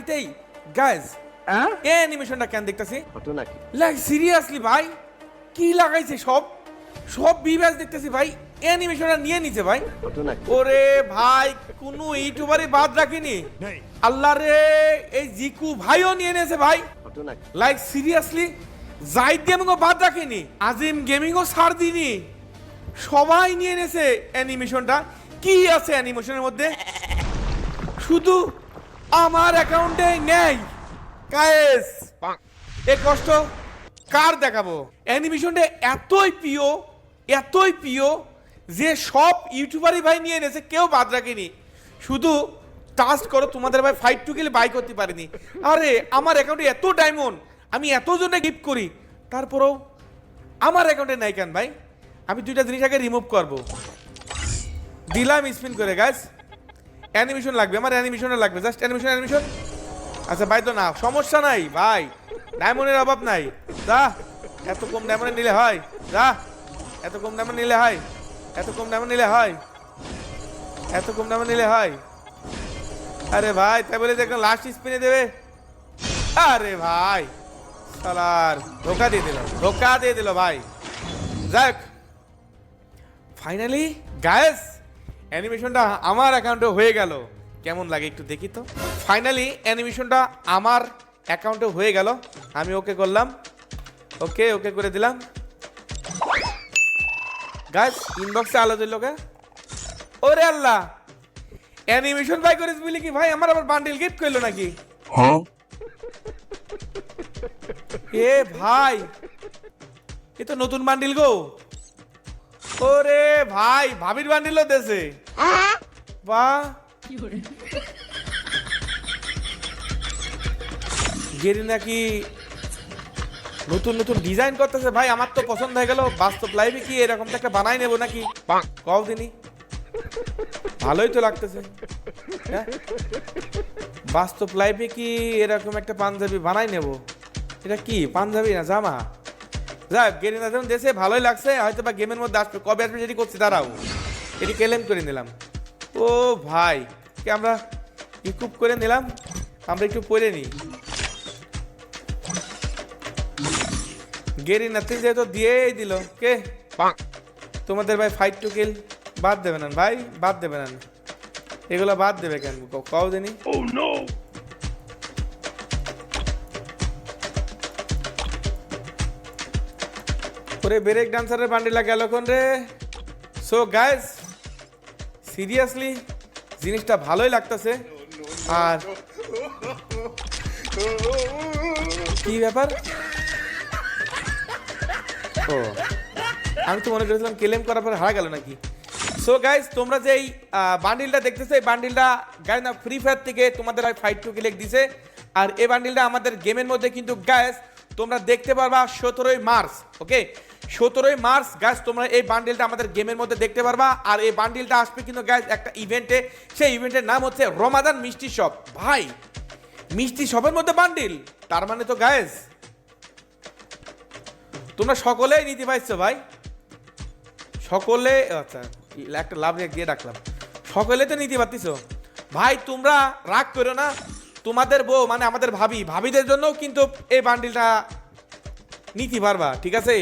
এটাই গাইজ এই অ্যানিমেশনটা কেন দেখতেছি হতো নাকি লাইক সিরিয়াসলি ভাই কি লাগাইছে সব সব বিবাস দেখতেছি ভাই অ্যানিমেশনটা নিয়ে নিছে ভাই হতো নাকি ওরে ভাই কোনো ইউটিউবারই বাদ রাখিনি আল্লাহ রে এই জিকু ভাইও নিয়ে নিয়েছে ভাই হতো নাকি লাইক সিরিয়াসলি জাইদ গেমিংও বাদ রাখিনি আজিম গেমিংও ছাড় দিনি সবাই নিয়ে নিয়েছে অ্যানিমেশনটা কি আছে অ্যানিমেশনের মধ্যে শুধু আমার অ্যাকাউন্টে নেই গাইস এ কষ্ট কার দেখাবো অ্যানিমেশনটা এতই প্রিয় যে সব ইউটিউবারই ভাই নিয়ে এনেছে কেউ বাদ রাখেনি শুধু টাস্ক করো তোমাদের ভাই ফাইট টু গেলে বাই করতে পারিনি আরে আমার অ্যাকাউন্টে এত ডায়মন্ড আমি এত জনে গিফট করি তারপরেও আমার অ্যাকাউন্টে নাই কেন ভাই আমি দুইটা জিনিস আগে রিমুভ করবো দিলাম স্পিন করে গাইস অ্যানিমেশন লাগবে আমার অ্যানিমেশনটা লাগবে জাস্ট অ্যানিমেশন আচ্ছা ভাই তো না সমস্যা নাই ভাই ডায়মন্ডের অভাব নাই যা এত কম ডায়মন্ড নিলে হয় যা এত কম ডায়মন্ড নিলে হয় এত কম ডায়মন্ড নিলে হয় এত কম ডায়মন্ড নিলে হয় আরে ভাই তাই বলে দেখলাম লাস্ট স্পিনে দেবে আরে ভাই সালার ধোকা দিয়ে দিল ভাই যাক ফাইনালি গাইস অ্যানিমেশনটা আমার অ্যাকাউন্টে হয়ে গেল কেমন লাগে একটু দেখি তো ফাইনালি অ্যানিমেশনটা আমার অ্যাকাউন্টে হয়ে গেল আমি ওকে করলাম ওকে করে দিলাম গাইস ইনবক্সে আলো দিল কে ওরে আল্লাহ অ্যানিমেশন বাই করিস বলি কি ভাই আমার আবার বান্ডেল গিফট করলো নাকি হ্যাঁ এ ভাই এ তো নতুন বান্ডিল গো ওরে ভাই ভাবির বান্ডিলও দেছে বাহ গেরি নাকি নতুন ডিজাইন করতেছে ভাই আমার তো পছন্দ হয়ে গেল বাস্তব লাইভে কি এরকম একটা বানাই নেবো নাকি কও দিনই ভালোই তো লাগতেছে হ্যাঁ বাস্তব লাইভে কি এরকম একটা পাঞ্জাবি বানাই নেব এটা কি পাঞ্জাবি না জামা যাক গেরিনা যখন দেশে ভালোই লাগছে হয়তো বা গেমের মধ্যে আসবে কবে আসবে সেটি করছি দাঁড়াও এটি ক্লেম করে নিলাম ও ভাই কে আমরা ইকুপ করে নিলাম আমরা একটু পরে নিই গেরিনা তুই যেহেতু দিয়েই দিল কে তোমাদের ভাই ফাইট টু কিল বাদ দেবে না ভাই বাদ দেবে না এগুলো বাদ দেবে কেন কাও জানি ওরে ব্রেক ডান্সারের বান্ডিলা গেল কোন রে সো গাইস সিরিয়াসলি জিনিসটা ভালোই লাগতেছে আর কি ব্যাপার ও আমি তো মনে করেছিলাম ক্লেম করার পর হারা গেল নাকি সো গাইস তোমরা যে এই বান্ডিলটা দেখতেছো এই বান্ডিলটা গাইস না ফ্রি ফায়ার থেকে তোমাদের ফাইট টু কিল দিছে আর এই বান্ডিলটা আমাদের গেমের মধ্যে কিন্তু গাইস তোমরা দেখতে পারবা 17ই মার্চ ওকে 17ই মার্চ গাইস তোমরা এই বান্ডিলটা আমাদের গেমের মধ্যে দেখতে পারবা আর এই বান্ডিলটা আসবে কিন্তু গাইস একটা ইভেন্টে সেই ইভেন্টের নাম হচ্ছে রমাদান মিষ্টি শপ ভাই মিষ্টি শপের মধ্যে বান্ডিল তার মানে তো গাইস তোমরা সকলেই নিতে পারছো ভাই সকলে আচ্ছা একটা লাভ দিয়ে ডাকলাম সকলে তো নিতে পারতিছো ভাই তোমরা রাগ করো না তোমাদের বউ মানে আমাদের ভাবিদের জন্য কিন্তু এই বান্ডিলটা নিতে পারবা ঠিক আছে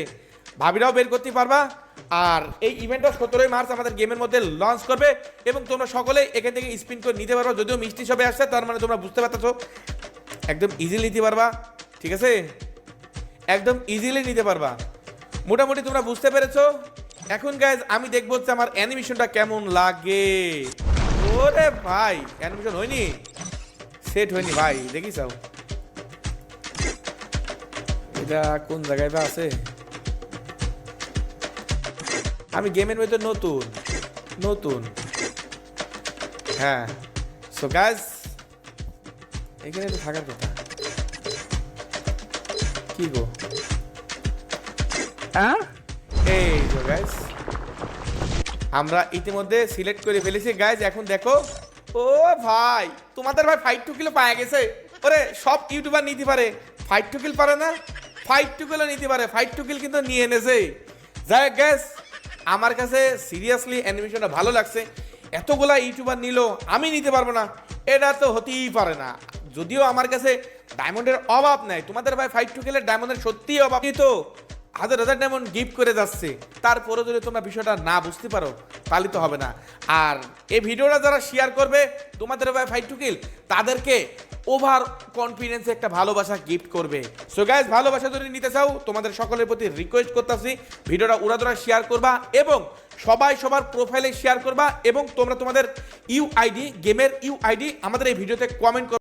ভাবিরাও বের করতে পারবা আর এই ইভেন্টটা 17ই মার্চ আমাদের গেমের মধ্যে লঞ্চ করবে এবং তোমরা সকলেই এখান থেকে স্পিন করে নিতে পারবা যদিও মিষ্টি সবে আসছে তার মানে তোমরা বুঝতে পারতেছো একদম ইজিলি নিতে পারবা ঠিক আছে একদম ইজিলি নিতে পারবা মোটামুটি তোমরা বুঝতে পেরেছো এখন গাইজ আমি দেখবো হচ্ছে আমার অ্যানিমেশনটা কেমন লাগে ওরে ভাই অ্যানিমেশন হয়নি সেট হয়নি ভাই দেখি চাও এটা কোন জায়গায় বা আছে আমি গেমের মধ্যে নতুন হ্যাঁ সো গাইজ এখানে তো থাকার কথা কি গো এই তো গাইজ আমরা ইতিমধ্যে সিলেক্ট করে ফেলেছি গাইজ এখন দেখো ও ভাই তোমাদের ভাই ফাইট টু কিল পাওয়া গেছে ওরে সব ইউটিউবার নিতে পারে ফাইট টু কিল পারে না ফাইট টু কিলও নিতে পারে ফাইট টু কিল কিন্তু নিয়ে এনেছে যাই হোক গাইজ আমার কাছে সিরিয়াসলি অ্যানিমেশনটা ভালো লাগছে এতগুলা ইউটিউবার নিল আমি নিতে পারবো না এটা তো হতেই পারে না যদিও আমার কাছে ডায়মন্ডের অভাব নাই, তোমাদের ভাই ফাইট টু খেলে ডায়মন্ডের সত্যিই অভাব নেই, তো হাজার হাজার ডায়মন্ড গিফট করে যাচ্ছে। তারপরে যদি তোমরা বিষয়টা না বুঝতে পারো তাহলে তো হবে না। আর এই ভিডিওটা যারা শেয়ার করবে তোমাদের ভাই ফাইট টু কিল, তাদেরকে ওভার কনফিডেন্সে একটা ভালোবাসা গিফট করবে। সো গাইস, ভালোবাসা যদি নিতে চাও তোমাদের সকলের প্রতি রিকোয়েস্ট করতেছি, ভিডিওটা উড়াদুরা শেয়ার করবা এবং সবাই সবার প্রোফাইলে শেয়ার করবা এবং তোমরা তোমাদের ইউআইডি, গেমের ইউআইডি আমাদের এই ভিডিওতে কমেন্ট করবা।